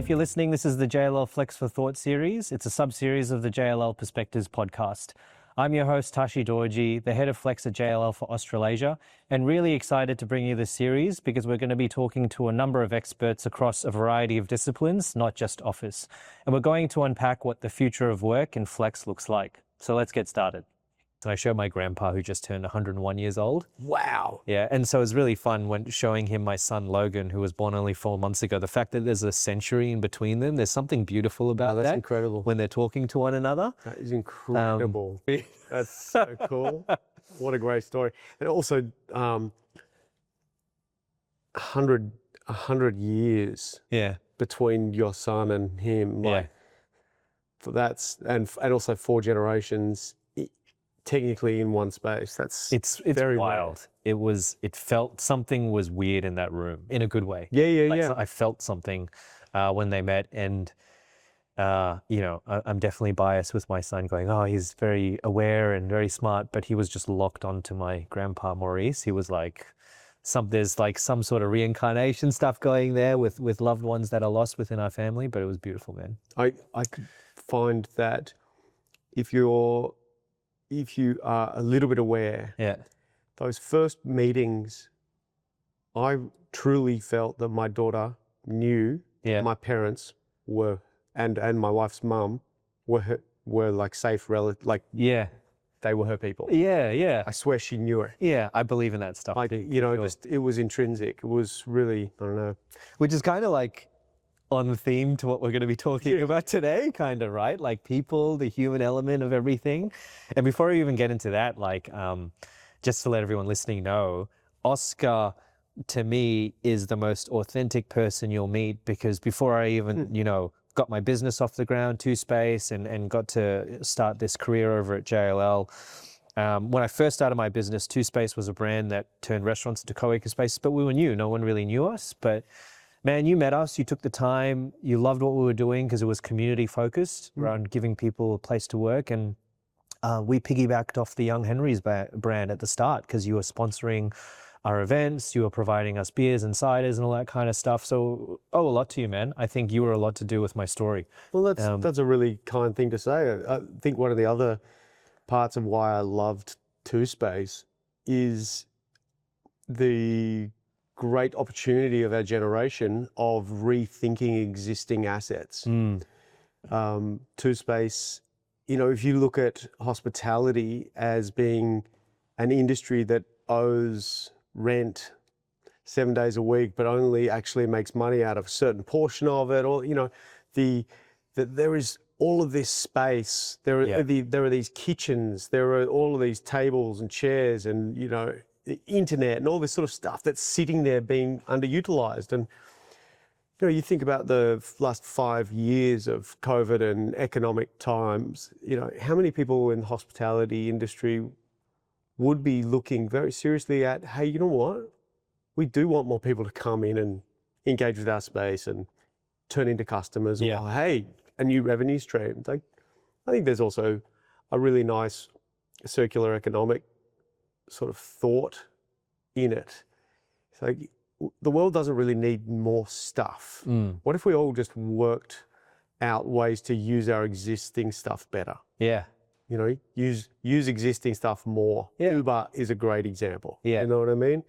if you're listening, this is the JLL Flex for Thought series. It's a sub-series of the JLL Perspectives podcast. I'm your host, Tashi Dorjee, the head of Flex at JLL for Australasia, and really excited to bring you this series because we're going to be talking to a number of experts across a variety of disciplines, not just office. And we're going to unpack what the future of work in Flex looks like. So let's get started. So I show my grandpa who just turned 101 years old. Wow. Yeah, and so it was really fun when showing him my son Logan, who was born only 4 months ago. The fact that there's a century in between them, there's something beautiful about that's that. Incredible. When they're talking to one another. That is incredible. That's so cool. What a great story. And also, 100 years between your son and him. Like, for that's and also 4 generations. Technically in one space. It's very wild. Rare. It felt something was weird in that room in a good way. Yeah. I felt something when they met, and I'm definitely biased with my son going, oh, he's very aware and very smart, but he was just locked onto my grandpa Maurice. He was like, there's like some sort of reincarnation stuff going there with loved ones that are lost within our family, but it was beautiful, man. I could find that if you are a little bit aware, those first meetings, I truly felt that my daughter knew my parents were, and my wife's mum were like safe relatives, like they were her people. Yeah. I swear she knew her. Yeah, I believe in that stuff. Like, just it was intrinsic. It was really, I don't know. Which is kind of like on theme to what we're going to be talking about today, kind of, right? Like people, the human element of everything. And before we even get into that, like, just to let everyone listening know, Oscar, to me, is the most authentic person you'll meet, because before I even, got my business off the ground, Two Space, and got to start this career over at JLL, when I first started my business, Two Space was a brand that turned restaurants into co-working spaces, but we were new. No one really knew us, but man, you met us, you took the time, you loved what we were doing because it was community focused around giving people a place to work. And we piggybacked off the Young Henry's brand at the start because you were sponsoring our events, you were providing us beers and ciders and all that kind of stuff. So, a lot to you, man. I think you were a lot to do with my story. Well, that's a really kind thing to say. I think one of the other parts of why I loved Two Space is the great opportunity of our generation of rethinking existing assets. Two Space, if you look at hospitality as being an industry that owes rent 7 days a week, but only actually makes money out of a certain portion of it, or there is all of this space. There are these kitchens. There are all of these tables and chairs, and the internet and all this sort of stuff that's sitting there being underutilized. And you think about the last 5 years of COVID and economic times, how many people in the hospitality industry would be looking very seriously at, hey, you know what? We do want more people to come in and engage with our space and turn into customers. Or, hey, a new revenue stream. I think there's also a really nice circular economic sort of thought in it. So the world doesn't really need more stuff. What if we all just worked out ways to use our existing stuff better? Use existing stuff more. Uber is a great example. You know what I mean?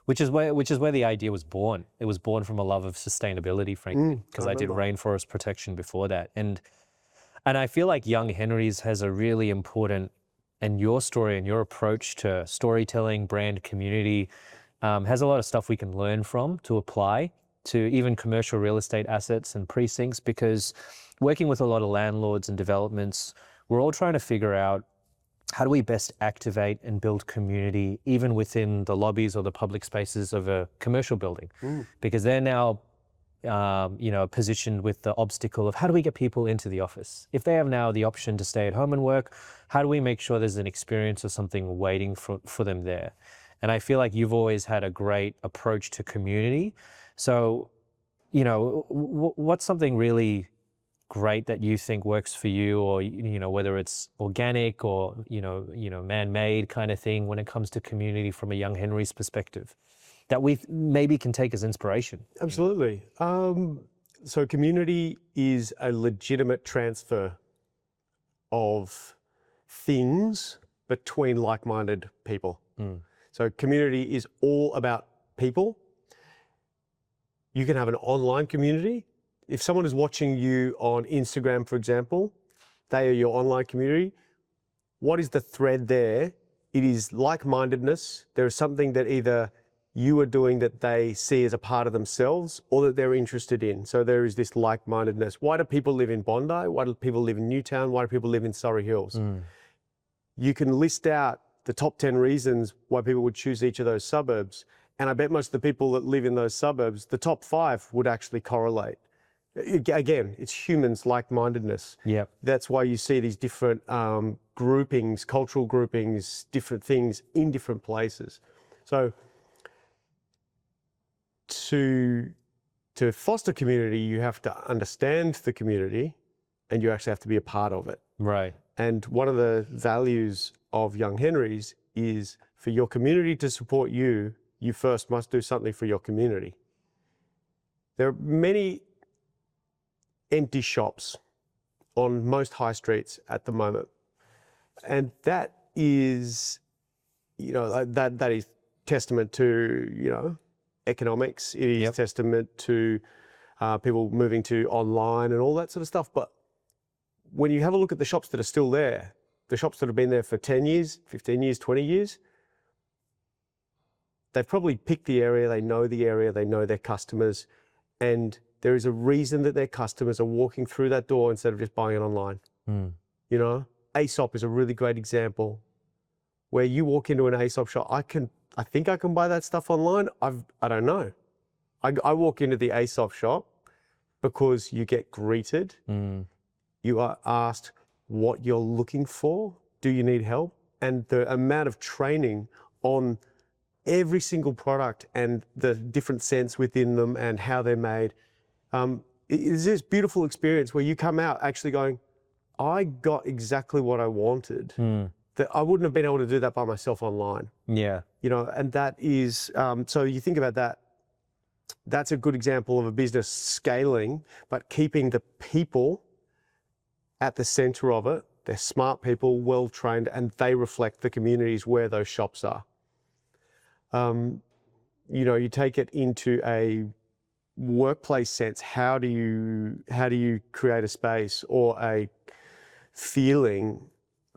Which is where the idea was born. It was born from a love of sustainability, frankly, because I did rainforest protection before that. And I feel like Young Henry's has a really important, and your story and your approach to storytelling, brand, community, has a lot of stuff we can learn from to apply to even commercial real estate assets and precincts, because working with a lot of landlords and developments, we're all trying to figure out how do we best activate and build community even within the lobbies or the public spaces of a commercial building, because they're now positioned with the obstacle of how do we get people into the office? If they have now the option to stay at home and work, how do we make sure there's an experience or something waiting for them there? And I feel like you've always had a great approach to community. So, what's something really great that you think works for you, or whether it's organic or man-made kind of thing when it comes to community from a Young Henry's perspective, that we maybe can take as inspiration? Absolutely. So community is a legitimate transfer of things between like-minded people. So community is all about people. You can have an online community. If someone is watching you on Instagram, for example, they are your online community. What is the thread there? It is like-mindedness. There is something that either you are doing that they see as a part of themselves or that they're interested in. So there is this like-mindedness. Why do people live in Bondi? Why do people live in Newtown? Why do people live in Surrey Hills? You can list out the top 10 reasons why people would choose each of those suburbs. And I bet most of the people that live in those suburbs, the top 5 would actually correlate. Again, it's humans' like-mindedness. Yep. That's why you see these different groupings, cultural groupings, different things in different places. So to foster community, you have to understand the community and you actually have to be a part of it. Right. And one of the values of Young Henrys is for your community to support you, you first must do something for your community. There are many empty shops on most high streets at the moment. And that is, that is testament to, economics. It is testament to people moving to online and all that sort of stuff. But when you have a look at the shops that are still there, the shops that have been there for 10 years, 15 years, 20 years, they've probably picked the area, they know their customers, and there is a reason that their customers are walking through that door instead of just buying it online. Aesop is a really great example where you walk into an Aesop shop. I think I can buy that stuff online. I don't know. I walk into the Aesop shop because you get greeted. You are asked what you're looking for. Do you need help? And the amount of training on every single product and the different scents within them and how they're made. It is this beautiful experience where you come out actually going, I got exactly what I wanted. That I wouldn't have been able to do that by myself online. Yeah. And that is, so you think about that, that's a good example of a business scaling, but keeping the people at the center of it. They're smart people, well-trained, and they reflect the communities where those shops are. You take it into a workplace sense. How do you create a space or a feeling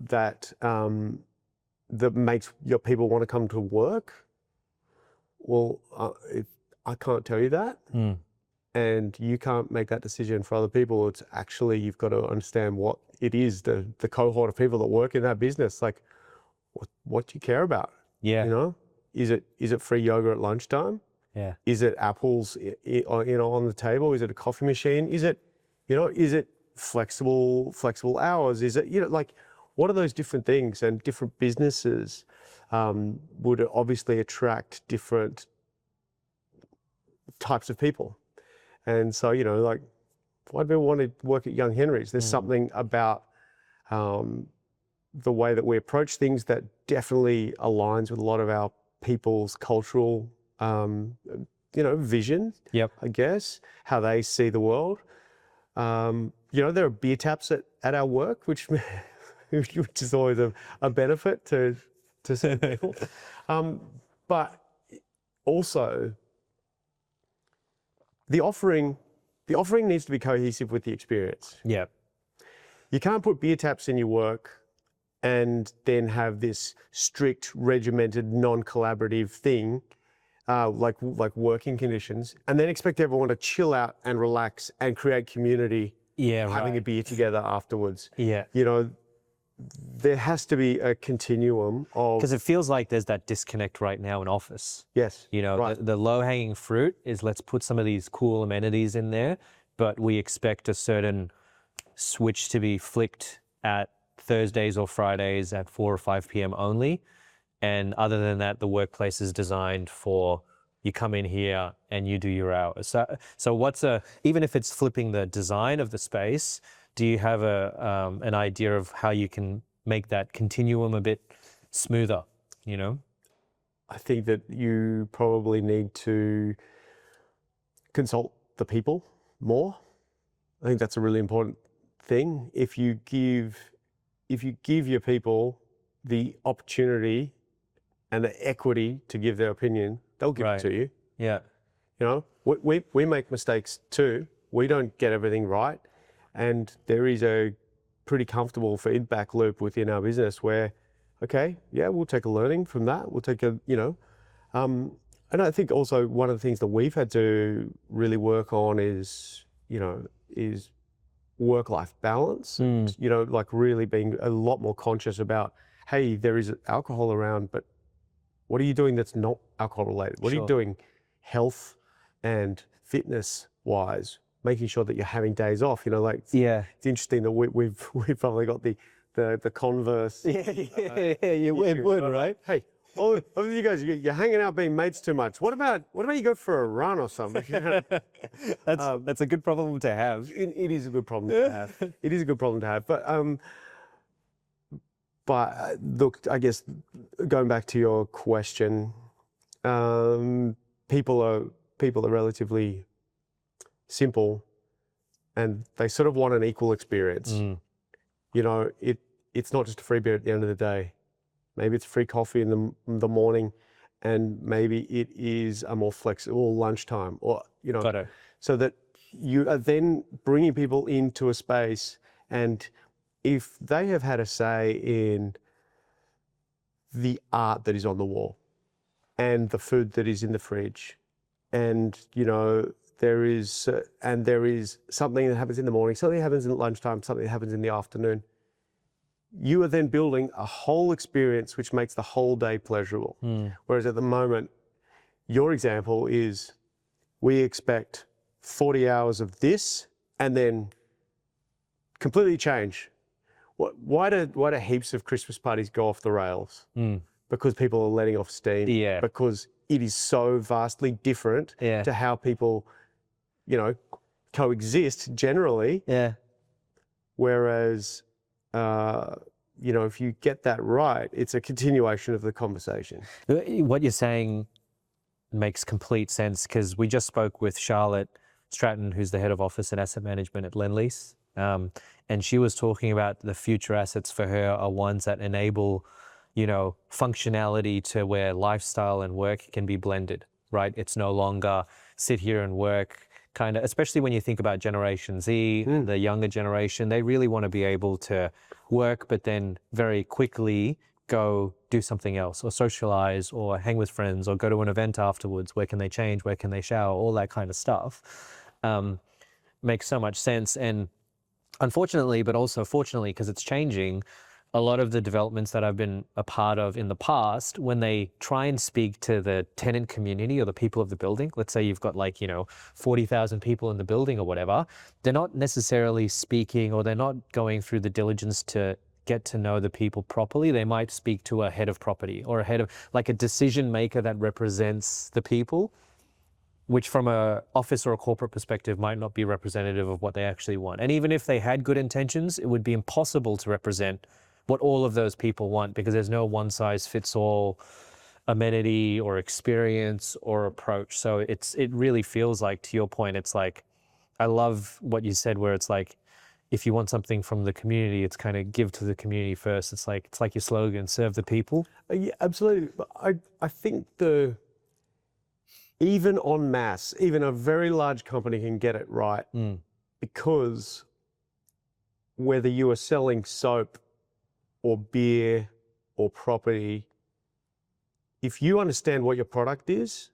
that that makes your people want to come to work? Well, I can't tell you that, and you can't make that decision for other people. It's actually, you've got to understand what it is, the cohort of people that work in that business. Like, what do you care about? Yeah. Is it free yoga at lunchtime? Yeah. Is it apples, on the table? Is it a coffee machine? Is it flexible hours? Is it, what are those different things? And different businesses would obviously attract different types of people. And so, why do people want to work at Young Henrys? There's something about the way that we approach things that definitely aligns with a lot of our people's cultural, vision. Yep. I guess, how they see the world. There are beer taps at our work, which is always a benefit to some people. But also, the offering needs to be cohesive with the experience. Yeah. You can't put beer taps in your work and then have this strict, regimented, non-collaborative thing, like working conditions, and then expect everyone to chill out and relax and create community, having a beer together afterwards. Yeah. There has to be a continuum of... Because it feels like there's that disconnect right now in office. Yes. Right. The low-hanging fruit is, let's put some of these cool amenities in there, but we expect a certain switch to be flicked at Thursdays or Fridays at 4 or 5 p.m. only. And other than that, the workplace is designed for, you come in here and you do your hours. So even if it's flipping the design of the space, do you have an idea of how you can make that continuum a bit smoother, I think that you probably need to consult the people more. I think that's a really important thing. If you give your people the opportunity and the equity to give their opinion, they'll give it to you. Yeah. You know, we make mistakes too. We don't get everything right. And there is a pretty comfortable feedback loop within our business where, okay, yeah, we'll take a learning from that. We'll take a, and I think also one of the things that we've had to really work on is work-life balance. And, like really being a lot more conscious about, hey, there is alcohol around, but what are you doing that's not alcohol related? What are you doing health and fitness wise, making sure that you're having days off? It's interesting that we've probably got the Converse. You would, right? Hey, all of you guys, you're hanging out being mates too much. What about you go for a run or something? That's a good problem to have. It is a good problem to have. It is a good problem to have. But look, I guess going back to your question, people are relatively simple, and they sort of want an equal experience. It's not just a free beer at the end of the day. Maybe it's free coffee in the morning, and maybe it is a more flexible lunchtime, or so that you are then bringing people into a space, and if they have had a say in the art that is on the wall and the food that is in the fridge, and there is something that happens in the morning, something that happens in lunchtime, something that happens in the afternoon, you are then building a whole experience which makes the whole day pleasurable. Whereas at the moment, your example is, we expect 40 hours of this and then completely change. Why do heaps of Christmas parties go off the rails? Because people are letting off steam. Yeah. Because it is so vastly different to how people, coexist generally. Yeah. Whereas, if you get that right, it's a continuation of the conversation. What you're saying makes complete sense, because we just spoke with Charlotte Stratton, who's the head of office and asset management at Lendlease. And she was talking about the future assets for her are ones that enable, functionality to where lifestyle and work can be blended, right? It's no longer sit here and work, kind of, especially when you think about Generation Z, the younger generation, they really want to be able to work, but then very quickly go do something else, or socialize, or hang with friends, or go to an event afterwards. Where can they change? Where can they shower? All that kind of stuff makes so much sense. And unfortunately, but also fortunately, because it's changing, a lot of the developments that I've been a part of in the past, when they try and speak to the tenant community or the people of the building, let's say you've got 40,000 people in the building or whatever, they're not necessarily speaking, or they're not going through the diligence to get to know the people properly. They might speak to a head of property, or a head of a decision maker that represents the people, which from a office or a corporate perspective might not be representative of what they actually want. And even if they had good intentions, it would be impossible to represent what all of those people want, because there's no one size fits all amenity or experience or approach. So it really feels like, to your point, it's like, I love what you said, where it's like, if you want something from the community, it's kind of give to the community first. It's like your slogan, serve the people. Yeah, absolutely. But I think even en masse, even a very large company can get it right, because whether you are selling soap or beer or property, if you understand what your product is,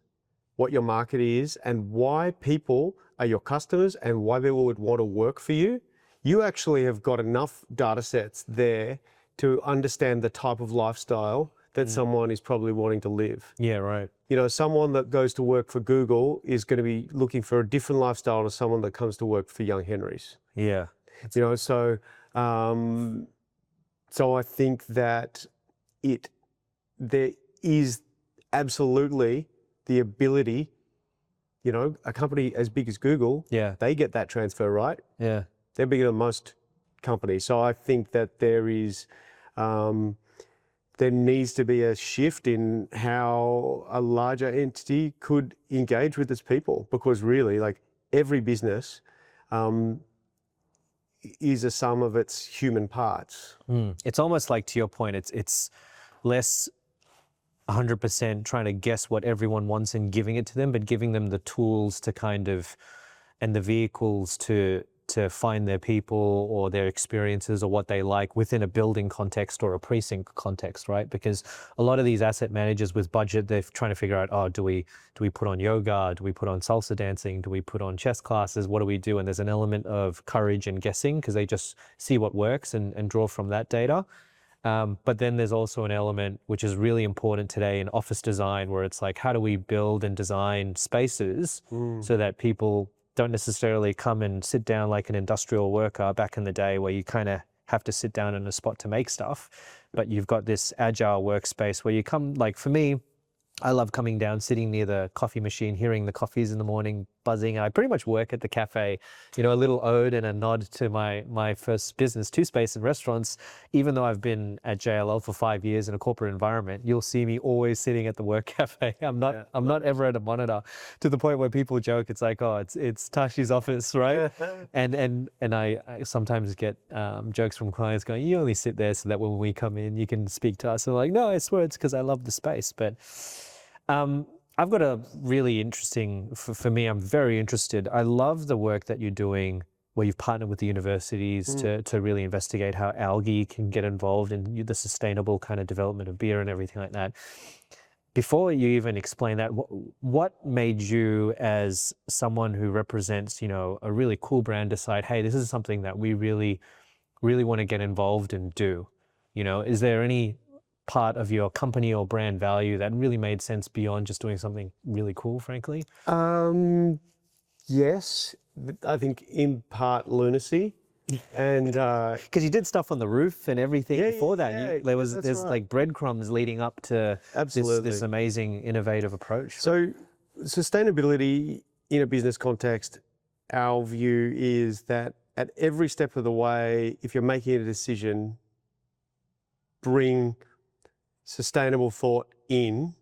what your market is, and why people are your customers and why people would want to work for you, you actually have got enough data sets there to understand the type of lifestyle that someone is probably wanting to live. Yeah, right. Someone that goes to work for Google is going to be looking for a different lifestyle to someone that comes to work for Young Henrys. Yeah. So I think that there is absolutely the ability, a company as big as Google, they get that transfer right. Yeah. They're bigger than most companies. So I think that there needs to be a shift in how a larger entity could engage with its people, because really, every business is a sum of its human parts. It's almost like, to your point, it's less 100% trying to guess what everyone wants and giving it to them, but giving them the tools to kind of, and the vehicles to find their people or their experiences or what they like within a building context or a precinct context, right? Because a lot of these asset managers with budget, they're trying to figure out, oh, do we put on yoga? Do we put on salsa dancing? Do we put on chess classes? What do we do? And there's an element of courage and guessing because they just see what works and draw from that data. But then there's also an element which is really important today in office design where it's like, how do we build and design spaces so that people don't necessarily come and sit down like an industrial worker back in the day where you kind of have to sit down in a spot to make stuff, but you've got this agile workspace where you come, like for me, I love coming down, sitting near the coffee machine, hearing the coffees in the morning buzzing. I pretty much work at the cafe, you know, a little ode and a nod to my first business, Two Space and Restaurants. Even though I've been at JLL for 5 years in a corporate environment, you'll see me always sitting at the work cafe. I'm not ever at a monitor, to the point where people joke, it's like, oh, it's Tashi's office, right? and I sometimes get jokes from clients going, you only sit there so that when we come in, you can speak to us. And I'm like, no, I swear it's because I love the space. But I've got a really interesting, for me, I'm very interested. I love the work that you're doing where you've partnered with the universities to really investigate how algae can get involved in the sustainable kind of development of beer and everything like that. Before you even explain that, what made you, as someone who represents, you know, a really cool brand, decide, hey, this is something that we really, really want to get involved and do? You know, is there any part of your company or brand value that really made sense beyond just doing something really cool, frankly? Yes, I think in part lunacy, and because you did stuff on the roof and everything before that. Yeah, There's right. like breadcrumbs leading up to this amazing innovative approach. So sustainability in a business context, our view is that at every step of the way, if you're making a decision, bring sustainable thought in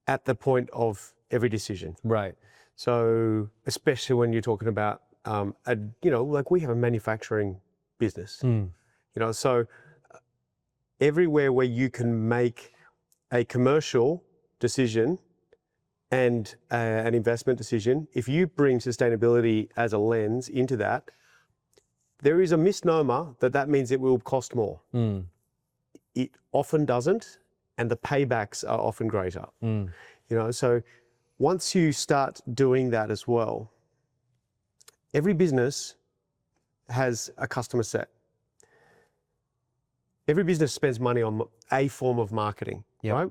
at the point of every decision. Right. So especially when you're talking about, you know, like we have a manufacturing business, you know, so everywhere where you can make a commercial decision and an investment decision, if you bring sustainability as a lens into that, there is a misnomer that means it will cost more. It often doesn't, and the paybacks are often greater. You know, so once you start doing that as well, every business has a customer set. Every business spends money on a form of marketing, right?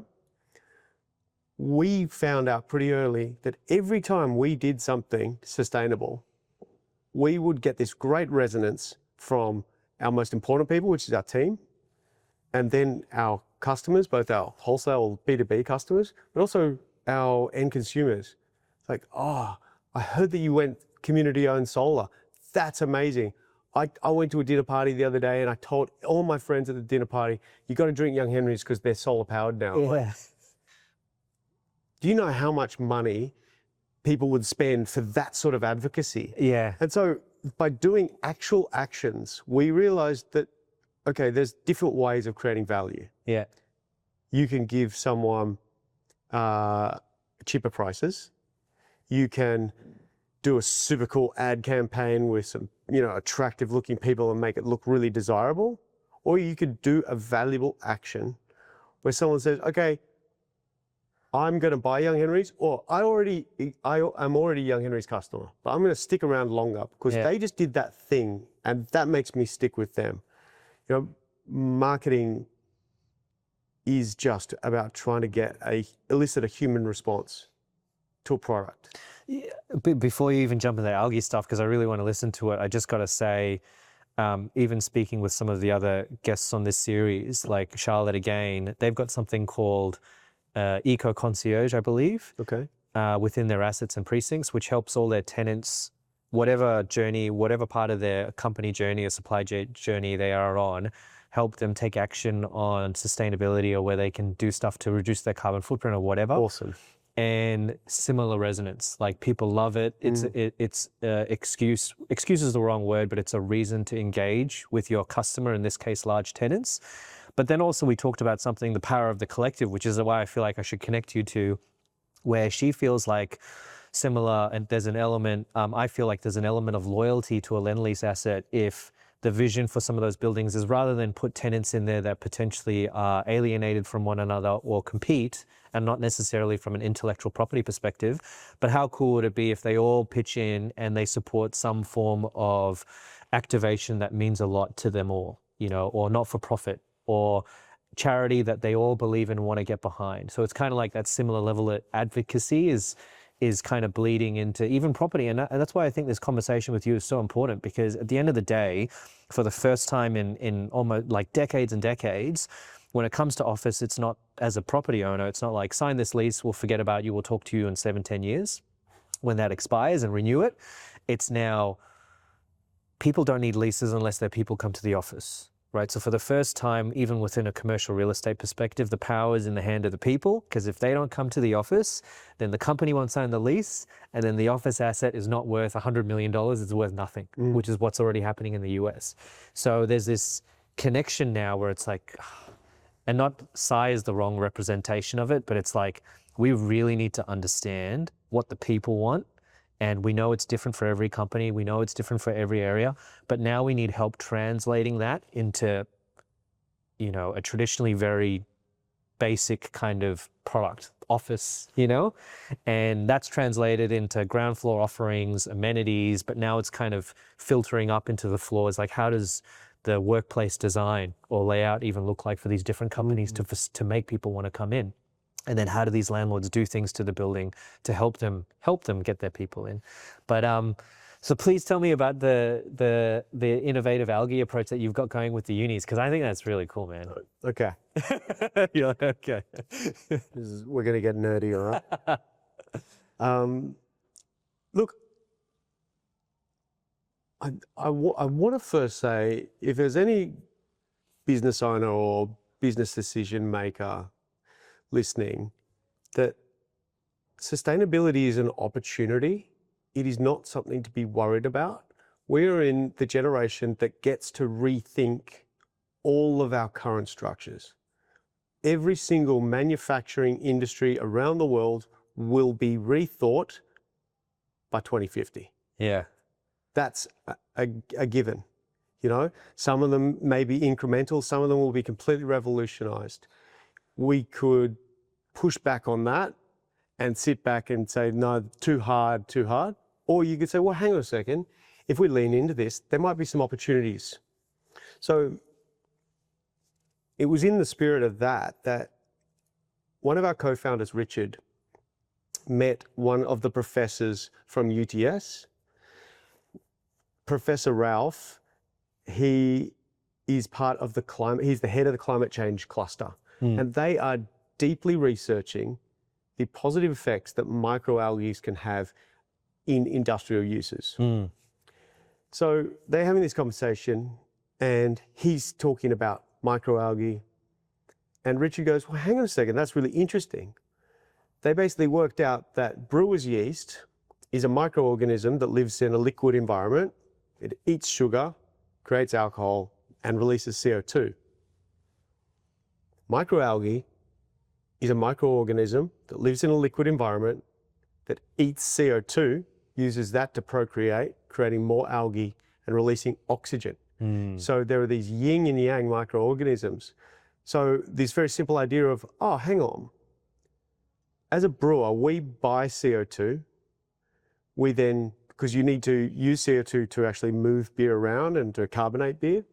We found out pretty early that every time we did something sustainable, we would get this great resonance from our most important people, which is our team, and then our customers, both our wholesale B2B customers, but also our end consumers. It's like, oh, I heard that you went community-owned solar. That's amazing. I went to a dinner party the other day and I told all my friends at the dinner party, you got to drink Young Henry's because they're solar powered now. Yeah. Do you know how much money people would spend for that sort of advocacy? Yeah. And so by doing actual actions, we realized that, okay, there's different ways of creating value. Yeah. You can give someone cheaper prices. You can do a super cool ad campaign with some, you know, attractive looking people and make it look really desirable. Or you could do a valuable action where someone says, okay, I'm going to buy Young Henry's, or I'm already a Young Henry's customer, but I'm going to stick around longer because they just did that thing and that makes me stick with them. You know, marketing is just about trying to elicit a human response to a product. Yeah, before you even jump into the algae stuff, because I really want to listen to it, I just got to say, even speaking with some of the other guests on this series, like Charlotte again, they've got something called Eco Concierge, I believe, within their assets and precincts, which helps all their tenants, whatever journey, whatever part of their company journey or supply journey they are on, help them take action on sustainability or where they can do stuff to reduce their carbon footprint or whatever. Awesome. and similar resonance. Like people love it. It's excuse is the wrong word, but it's a reason to engage with your customer, in this case, large tenants. But then also we talked about something, the power of the collective, which is why I feel like I should connect you to, where she feels like similar, and there's an element, I feel like there's an element of loyalty to a lend lease asset if the vision for some of those buildings is, rather than put tenants in there that potentially are alienated from one another or compete, and not necessarily from an intellectual property perspective, but how cool would it be if they all pitch in and they support some form of activation that means a lot to them all, you know, or not for profit, or charity that they all believe in and want to get behind. So it's kind of like that similar level of advocacy is kind of bleeding into even property. And that's why I think this conversation with you is so important, because at the end of the day, for the first time in almost like decades and decades, when it comes to office, it's not, as a property owner, it's not like sign this lease, we'll forget about you, we'll talk to you in 7-10 years when that expires and renew it. It's now, people don't need leases unless their people come to the office. Right, so for the first time, even within a commercial real estate perspective, the power is in the hand of the people, because if they don't come to the office, then the company won't sign the lease, and then the office asset is not worth $100 million, it's worth nothing, which is what's already happening in the US. So there's this connection now where it's like, and not SI is the wrong representation of it, but it's like, we really need to understand what the people want. And we know it's different for every company. We know it's different for every area. But now we need help translating that into, you know, a traditionally very basic kind of product, office, you know? And that's translated into ground floor offerings, amenities, but now it's kind of filtering up into the floors. Like, how does the workplace design or layout even look like for these different companies to make people want to come in? And then how do these landlords do things to the building to help them get their people in? But so please tell me about the innovative algae approach that you've got going with the unis, because I think that's really cool, man. Okay. You're like, okay. We're going to get nerdy, all right? Look, I want to first say, if there's any business owner or business decision maker listening, that sustainability is an opportunity. It is not something to be worried about. We are in the generation that gets to rethink all of our current structures. Every single manufacturing industry around the world will be rethought by 2050. Yeah. That's a given. You know, some of them may be incremental, some of them will be completely revolutionized. We could push back on that and sit back and say, no, too hard. Or you could say, well, hang on a second. If we lean into this, there might be some opportunities. So it was in the spirit of that one of our co-founders, Richard, met one of the professors from UTS, Professor Ralph. He is part of the climate, he's the head of the climate change cluster. And they are deeply researching the positive effects that microalgae can have in industrial uses. So they're having this conversation and he's talking about microalgae. And Richard goes, well, hang on a second, that's really interesting. They basically worked out that brewer's yeast is a microorganism that lives in a liquid environment. It eats sugar, creates alcohol, and releases CO2. Microalgae is a microorganism that lives in a liquid environment that eats CO2, uses that to procreate, creating more algae and releasing oxygen. So there are these yin and yang microorganisms. So this very simple idea of, oh, hang on. As a brewer, we buy CO2. We then, because you need to use CO2 to actually move beer around and to carbonate beer,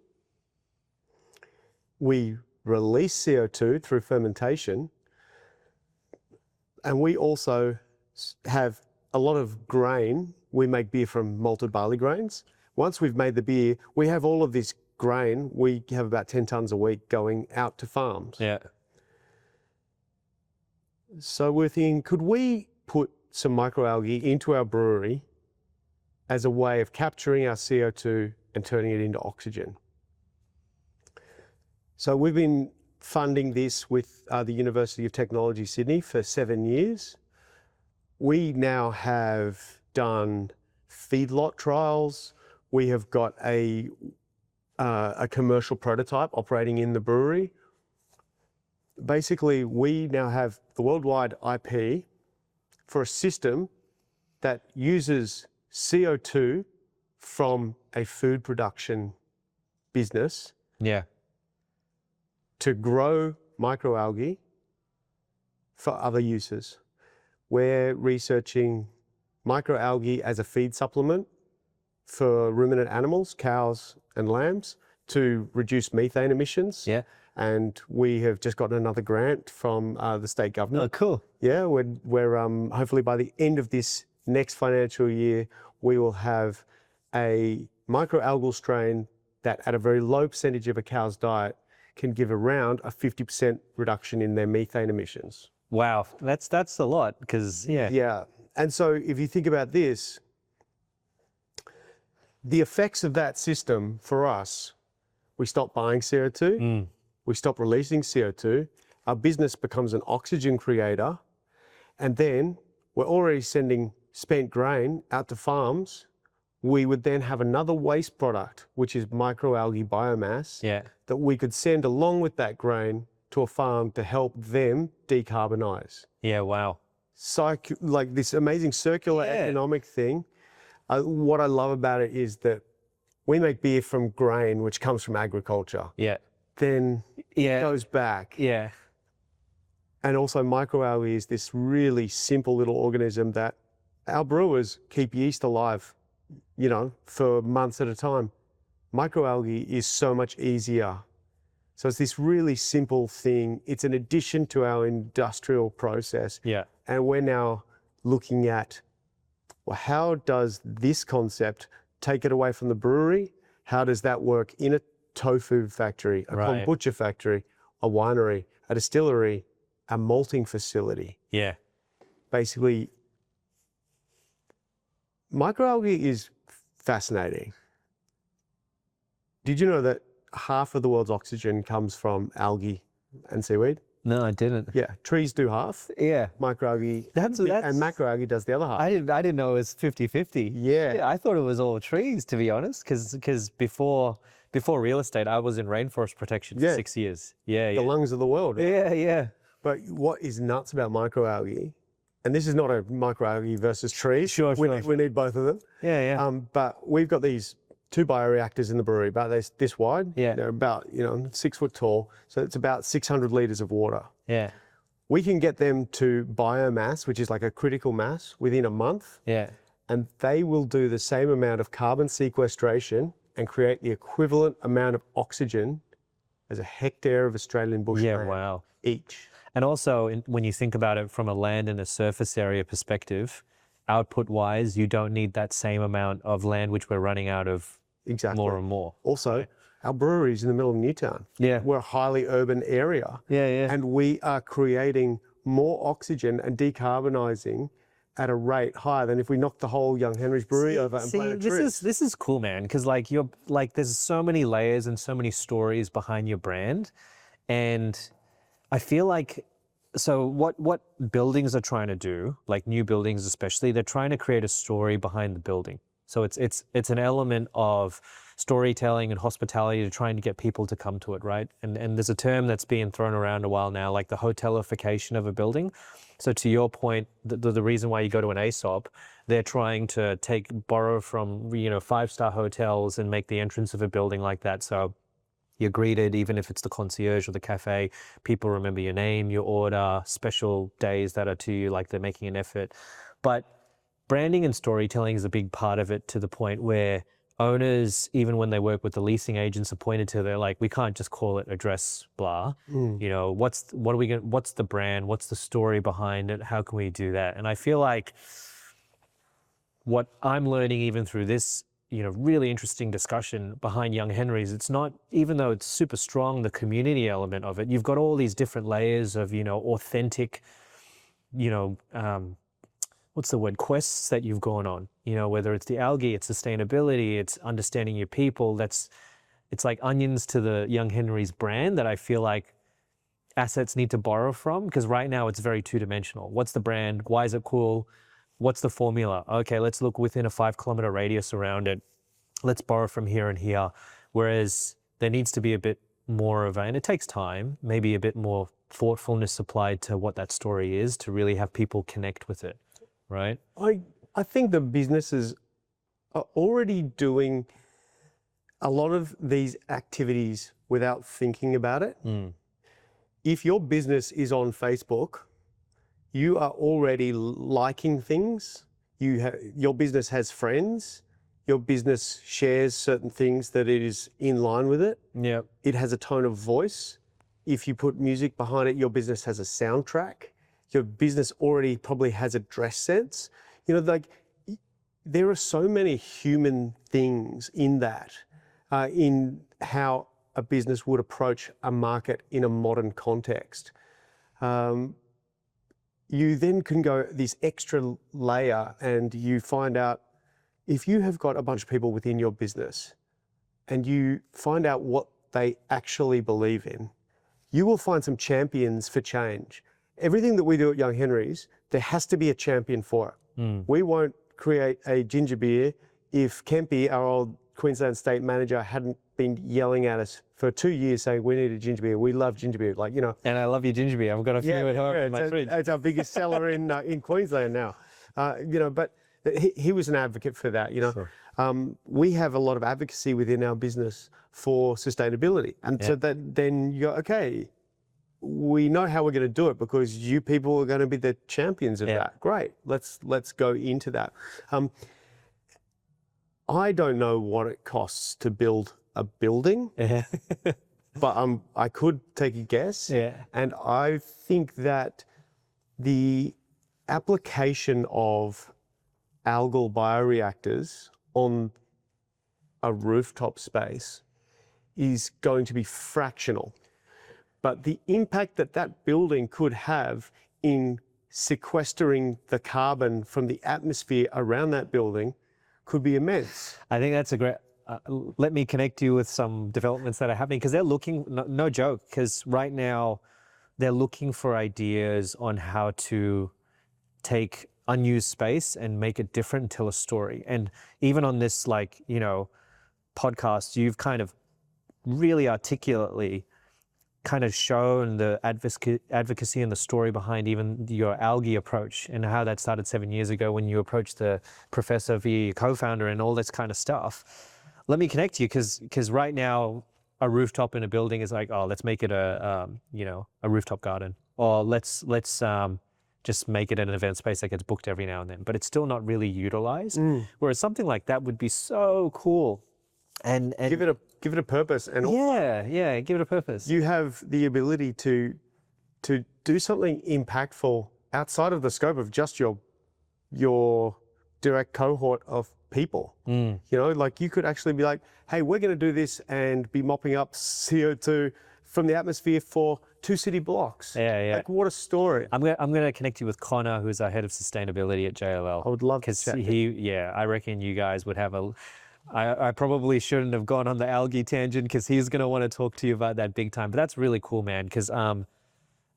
we release CO2 through fermentation. And we also have a lot of grain. We make beer from malted barley grains. Once we've made the beer, we have all of this grain. We have about 10 tons a week going out to farms. Yeah. So we're thinking, could we put some microalgae into our brewery as a way of capturing our CO2 and turning it into oxygen? So we've been funding this with the University of Technology Sydney for 7 years. we now have done feedlot trials. We have got a commercial prototype operating in the brewery. Basically, we now have the worldwide IP for a system that uses CO2 from a food production business Yeah. to grow microalgae for other uses. We're researching microalgae as a feed supplement for ruminant animals, cows and lambs, to reduce methane emissions. Yeah. And we have just gotten another grant from the state government. Oh, cool. Yeah, we're hopefully by the end of this next financial year, we will have a microalgal strain that at a very low percentage of a cow's diet can give around a 50% reduction in their methane emissions. Wow, that's a lot, because Yeah, and so if you think about this, the effects of that system for us, we stop buying CO2, we stop releasing CO2, our business becomes an oxygen creator, and then we're already sending spent grain out to farms. We would then have another waste product, which is microalgae biomass, that we could send along with that grain to a farm to help them decarbonize. Yeah, wow. Like this amazing circular economic thing. What I love about it is that we make beer from grain, which comes from agriculture. Yeah. Then it goes back. Yeah. And also microalgae is this really simple little organism that our brewers keep yeast alive, you know, for months at a time. Microalgae is so much easier. So it's this really simple thing. It's an addition to our industrial process. Yeah. And we're now looking at, well, how does this concept take it away from the brewery? How does that work in a tofu factory, a kombucha factory, a winery, a distillery, a malting facility? Yeah. Basically, microalgae is fascinating. Did you know that half of the world's oxygen comes from algae and seaweed? No, I didn't. Yeah, trees do half. Yeah. Microalgae That's and macroalgae does the other half. I didn't know it was 50-50. Yeah. I thought it was all trees, to be honest, because before real estate, I was in rainforest protection for 6 years. Yeah, The lungs of the world. Yeah, yeah. But what is nuts about microalgae, and this is not a microalgae versus trees. Sure. We need both of them. Yeah, yeah. But we've got these 2 bioreactors in the brewery, about this wide. Yeah. They're about 6 foot tall, so it's about 600 liters of water. Yeah. We can get them to biomass, which is like a critical mass, within a month. Yeah. And they will do the same amount of carbon sequestration and create the equivalent amount of oxygen as a hectare of Australian bushland wow. each. And also, when you think about it from a land and a surface area perspective, output-wise, you don't need that same amount of land, which we're running out of more and more. Also, our brewery is in the middle of Newtown. Yeah. We're a highly urban area. Yeah, yeah. And we are creating more oxygen and decarbonising at a rate higher than if we knocked the whole Young Henry's brewery over and planted trees. This is cool, man, because there's so many layers and so many stories behind your brand, and I feel like, so what buildings are trying to do, like new buildings especially, they're trying to create a story behind the building. So it's an element of storytelling and hospitality to trying to get people to come to it, right? And there's a term that's being thrown around a while now, like the hotelification of a building. So to your point, the reason why you go to an ASOP, they're trying to borrow from 5-star hotels and make the entrance of a building like that. So you're greeted, even if it's the concierge or the cafe, people remember your name, your order, special days that are to you, like they're making an effort. But branding and storytelling is a big part of it, to the point where owners, even when they work with the leasing agents, are pointed to, they're like, we can't just call it address blah. What's the brand? What's the story behind it? How can we do that? And I feel like what I'm learning even through this really interesting discussion behind Young Henry's, it's not, even though it's super strong, the community element of it, you've got all these different layers of, authentic, what's the word, quests that you've gone on, whether it's the algae, it's sustainability, it's understanding your people. It's like onions to the Young Henry's brand that I feel like assets need to borrow from, because right now it's very two-dimensional. What's the brand? Why is it cool? what's the formula? Okay, let's look within a 5-kilometer radius around it. Let's borrow from here and here. Whereas there needs to be a bit more of and it takes time, maybe a bit more thoughtfulness applied to what that story is to really have people connect with it, right? I think the businesses are already doing a lot of these activities without thinking about it. If your business is on Facebook, you are already liking things. Your business has friends. Your business shares certain things that it is in line with it. Yeah. It has a tone of voice. If you put music behind it, your business has a soundtrack. Your business already probably has a dress sense. You know, like there are so many human things in that, in how a business would approach a market in a modern context. You then can go this extra layer and you find out if you have got a bunch of people within your business and you find out what they actually believe in, you will find some champions for change. Everything that we do at Young Henry's, there has to be a champion for it. We won't create a ginger beer if Kempy, our old Queensland State manager, hadn't been yelling at us for 2 years saying we need a ginger beer. We love ginger beer, like, you know. And I love your ginger beer. I've got a few at home in my fridge. It's our biggest seller in Queensland now. You know, but he was an advocate for that, you know. Sure. We have a lot of advocacy within our business for sustainability. And so that then you go, okay, we know how we're going to do it because you people are going to be the champions of that. Great, let's go into that. I don't know what it costs to build a building, but I could take a guess. And I think that the application of algal bioreactors on a rooftop space is going to be fractional. But the impact that that building could have in sequestering the carbon from the atmosphere around that building could be immense. I think that's a great, let me connect you with some developments that are happening because they're looking, no joke, because right now they're looking for ideas on how to take unused space and make it different and tell a story. And even on this, like, you know, podcast, you've kind of really articulately kind of shown the advocacy and the story behind even your algae approach and how that started 7 years ago when you approached the professor via your co-founder and all this kind of stuff. Let me connect you because right now a rooftop in a building is like, oh, let's make it a rooftop garden, or let's just make it an event space that gets booked every now and then, but it's still not really utilized. Whereas something like that would be so cool. And give it a purpose. And give it a purpose. You have the ability to do something impactful outside of the scope of just your direct cohort of people. You know, like you could actually be like, hey, we're going to do this and be mopping up CO2 from the atmosphere for 2 city blocks. Like, what a story. I'm gonna connect you with Connor, who's our head of sustainability at JLL. I would love to chat. I reckon you guys would have I probably shouldn't have gone on the algae tangent because he's going to want to talk to you about that big time. But that's really cool, man, because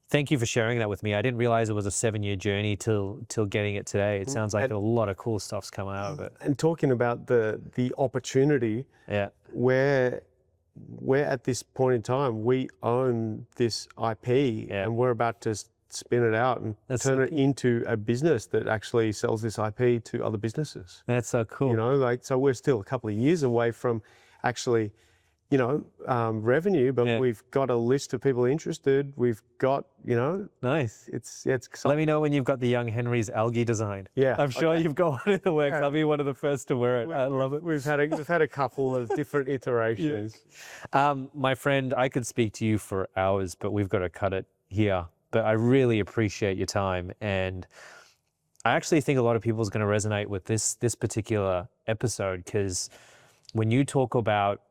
thank you for sharing that with me. I didn't realize it was a 7-year journey till getting it today. It sounds like a lot of cool stuff's coming out of it. And talking about the opportunity, where we're at this point in time, we own this IP and we're about to spin it out and turn it into a business that actually sells this IP to other businesses. That's so cool. You know, like, so we're still a couple of years away from actually, you know, revenue, but we've got a list of people interested. We've got, you know. Nice. It's Let me know when you've got the Young Henry's algae design. I'm sure you've got one in the works. I'll be one of the first to wear it. I love it. We've had a couple of different iterations. My friend, I could speak to you for hours, but we've got to cut it here. But I really appreciate your time. And I actually think a lot of people is going to resonate with this particular episode, because when you talk about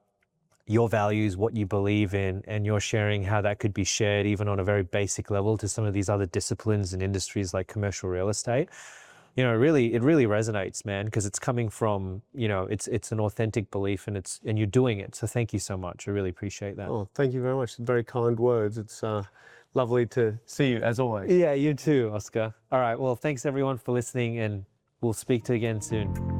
your values, what you believe in, and you're sharing how that could be shared even on a very basic level to some of these other disciplines and industries like commercial real estate, you know, it really resonates, man, because it's coming from, you know, it's an authentic belief and you're doing it. So thank you so much. I really appreciate that. Oh, thank you very much. Very kind words. It's lovely to see you as always. Yeah, you too, Oscar. All right. Well, thanks everyone for listening, and We'll speak to you again soon.